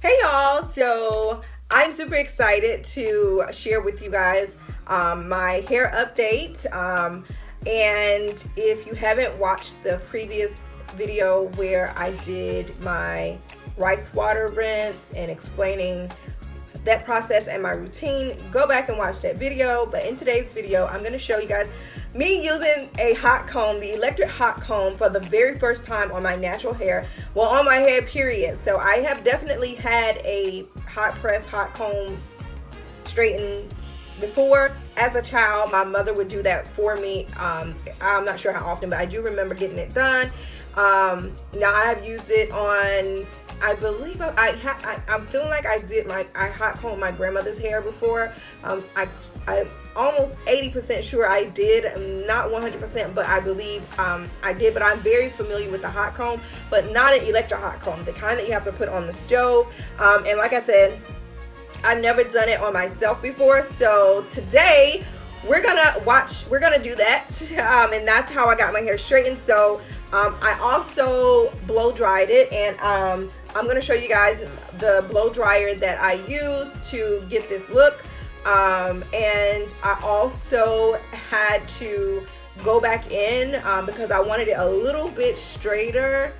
Hey y'all, so I'm super excited to share with you guys my hair update. And if you haven't watched the previous video where I did my rice water rinse and explaining that process and my routine, go back and watch that video. But in today's video, I'm going to show you guys me using a hot comb, the electric hot comb, for the very first time on my natural hair, well, on my head, period. So I have definitely had a hot press hot comb straightened before. As a child, my mother would do that for me. I'm not sure how often, but I do remember getting it done. Now I have used it on, I believe I'm feeling like I hot combed my grandmother's hair before. I'm almost 80% sure I did. I'm not 100%, but I believe I did. But I'm very familiar with the hot comb, but not an electric hot comb, the kind that you have to put on the stove. And like I said, I've never done it on myself before. So today we're gonna do that, and that's how I got my hair straightened. So I also blow dried it, and I'm gonna show you guys the blow dryer that I use to get this look. And I also had to go back in because I wanted it a little bit straighter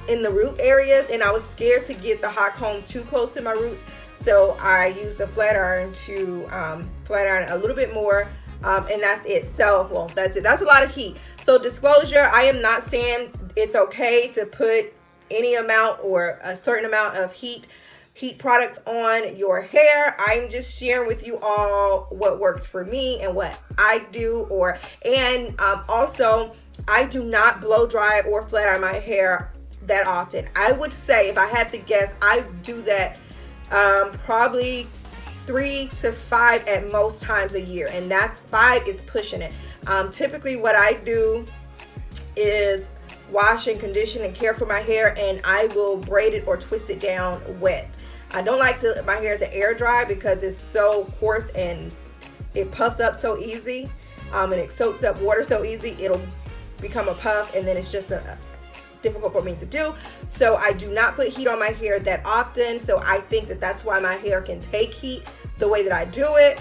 in the root areas, and I was scared to get the hot comb too close to my roots. So I used the flat iron to flat iron a little bit more, and that's it. So, well, that's it. That's a lot of heat. So disclosure, I am not saying it's okay to put any amount or a certain amount of heat products on your hair. I'm just sharing with you all what works for me and what I do. Also, I do not blow dry or flat iron my hair that often. I would say, if I had to guess, I do that probably 3 to 5 at most times a year, and that's 5 is pushing it. Typically what I do is wash and condition and care for my hair, and I will braid it or twist it down wet. I don't like my hair to air dry because it's so coarse and it puffs up so easy, and it soaks up water so easy, it'll become a puff, and then it's just difficult for me to do. So I do not put heat on my hair that often. So I think that's why my hair can take heat the way that I do it.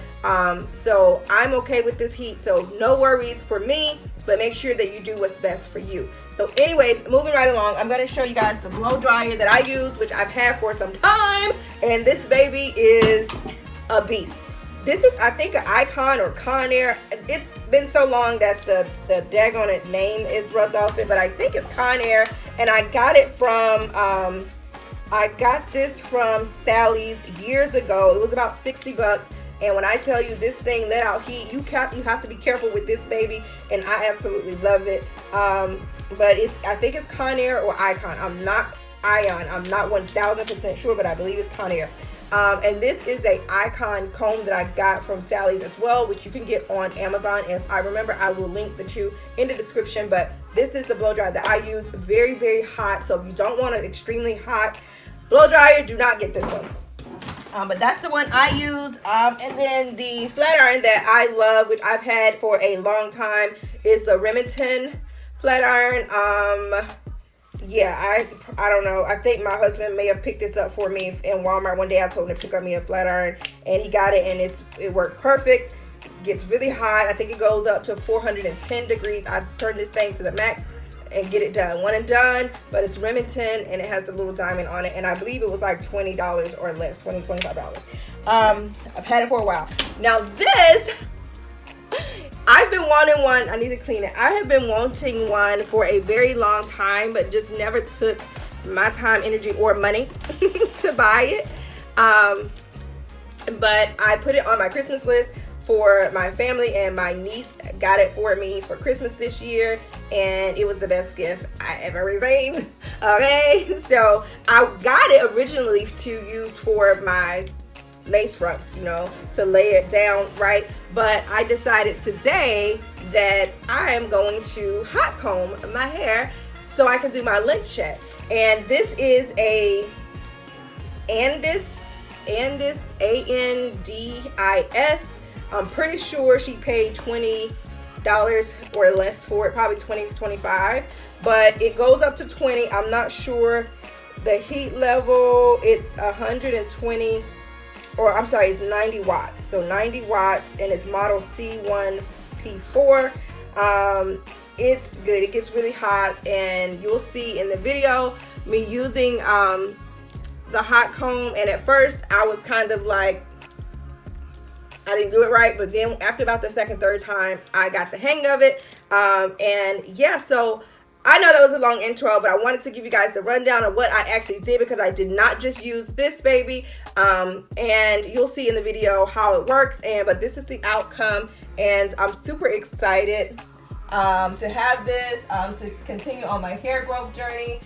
So I'm okay with this heat, so no worries for me, but make sure that you do what's best for you. So anyways, moving right along, I'm going to show you guys the blow dryer that I use, which I've had for some time, and this baby is a beast. This is, I think, an Icon or Conair. It's been so long that the daggone name is rubbed off it, but I think it's Conair, and I got it from I got this from Sally's years ago. It was about 60 bucks. And when I tell you this thing let out heat, you have to be careful with this baby, and I absolutely love it. But I think it's Conair or Icon. I'm not 1000% sure, but I believe it's Conair. And this is a Icon comb that I got from Sally's as well, which you can get on Amazon. If I remember, I will link the two in the description. But this is the blow dryer that I use. Very, very hot. So if you don't want an extremely hot blow dryer, do not get this one. But that's the one I use. And then the flat iron that I love, which I've had for a long time, is the Remington flat iron. Yeah, I don't know. I think my husband may have picked this up for me in Walmart one day. I told him to pick up me a flat iron, and he got it, and it worked perfect. It gets really hot. I think it goes up to 410 degrees. I turned this thing to the max and get it done. One and done, but it's Remington, and it has the little diamond on it, and I believe it was like $20 or less, $25. I've had it for a while. Now this, I've been wanting one. I need to clean it. I have been wanting one for a very long time, but just never took my time, energy, or money to buy it. But I put it on my Christmas list for my family, and my niece got it for me for Christmas this year, and it was the best gift I ever received. Okay, so I got it originally to use for my lace fronts, to lay it down right, but I decided today that I am going to hot comb my hair so I can do my length check. And this is a Andis, ANDIS. I'm pretty sure she paid $20 or less for it, probably $20, $25, but it goes up to $20. I'm not sure The heat level, it's 120, or I'm sorry, it's 90 watts. So 90 watts, and it's model C1P4. It's good. It gets really hot, and you'll see in the video me using the hot comb. And at first I was kind of like, I didn't do it right, but then after about the second, third time, I got the hang of it. And yeah, so I know that was a long intro, but I wanted to give you guys the rundown of what I actually did, because I did not just use this baby. And you'll see in the video how it works. But this is the outcome, and I'm super excited to have this, to continue on my hair growth journey.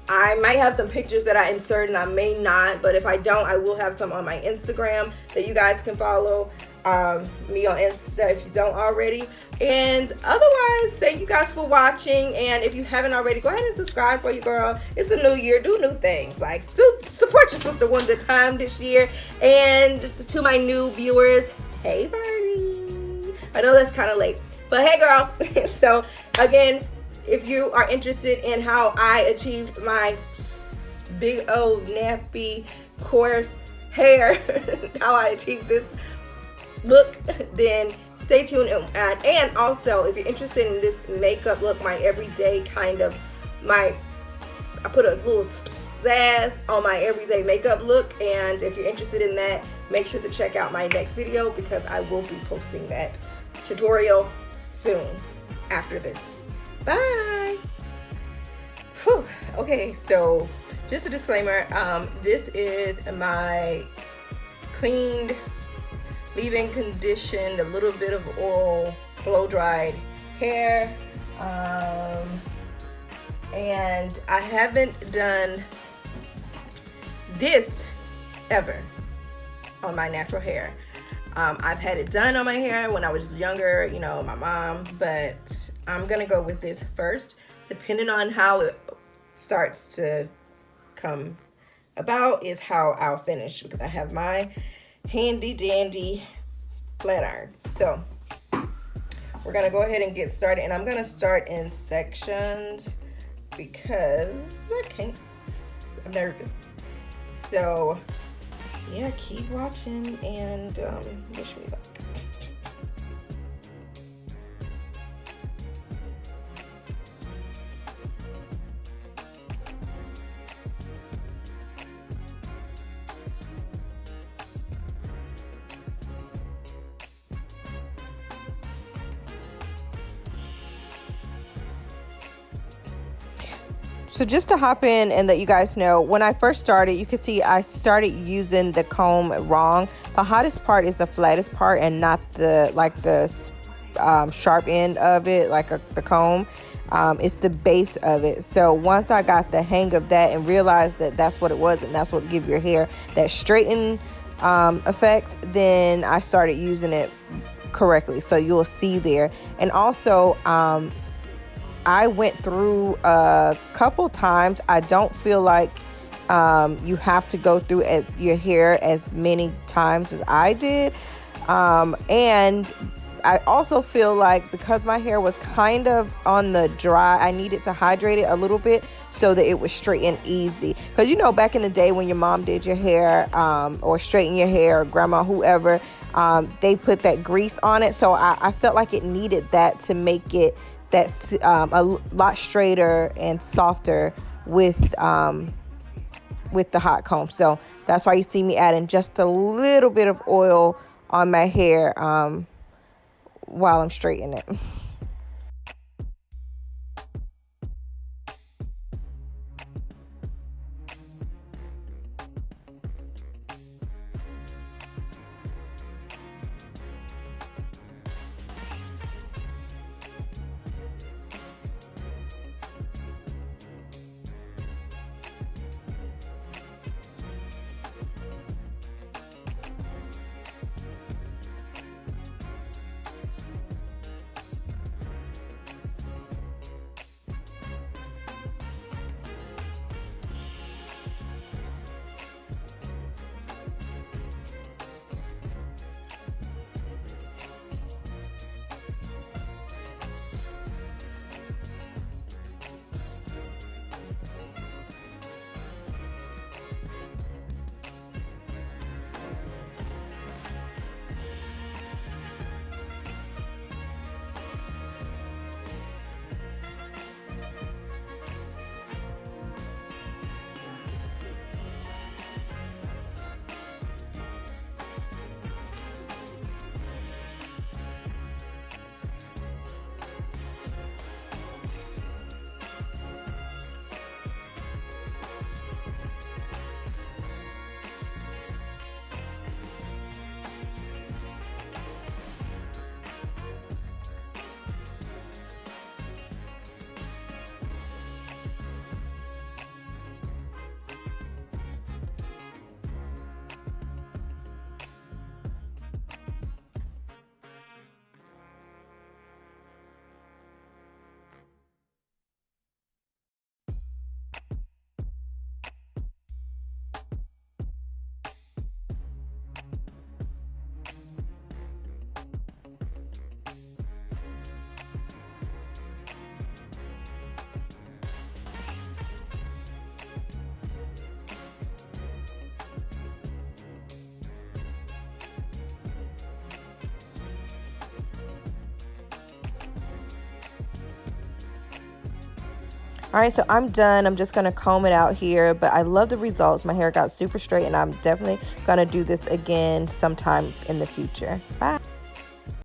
I might have some pictures that I insert, and I may not, but if I don't, I will have some on my Instagram that you guys can follow me on Insta if you don't already. And otherwise, thank you guys for watching, and if you haven't already, go ahead and subscribe for your girl. It's a new year, do new things, like do support your sister one good time this year. And to my new viewers, hey Bernie, I know that's kind of late, but hey girl. So again, if you are interested in how I achieved my big old nappy coarse hair, how I achieved this look, then stay tuned. And also, if you're interested in this makeup look, my everyday kind of, I put a little sass on my everyday makeup look, and if you're interested in that, make sure to check out my next video, because I will be posting that tutorial soon after this. Bye. Whew. Okay, so just a disclaimer, this is my cleaned, leave-in conditioned, a little bit of oil, blow dried hair, and I haven't done this ever on my natural hair. I've had it done on my hair when I was younger, you know, my mom, but I'm gonna go with this first. Depending on how it starts to come about is how I'll finish, because I have my handy dandy flat iron. So we're gonna go ahead and get started, and I'm gonna start in sections because I'm nervous. So yeah, keep watching and wish me luck. So just to hop in and let you guys know, when I first started, you can see I started using the comb wrong. The hottest part is the flattest part, and not the sharp end of it, like the comb. It's the base of it. So once I got the hang of that and realized that that's what it was, and that's what give your hair that straighten effect, then I started using it correctly. So you'll see there. And also, I went through a couple times. I don't feel like you have to go through your hair as many times as I did. And I also feel like because my hair was kind of on the dry, I needed to hydrate it a little bit so that it would straighten easy. Because, you know, back in the day when your mom did your hair or straighten your hair, or grandma, whoever, they put that grease on it. So I felt like it needed that to make it that's a lot straighter and softer with the hot comb. So that's why you see me adding just a little bit of oil on my hair while I'm straightening it. All right, so I'm done. I'm just gonna comb it out here, but I love the results. My hair got super straight, and I'm definitely gonna do this again sometime in the future. Bye.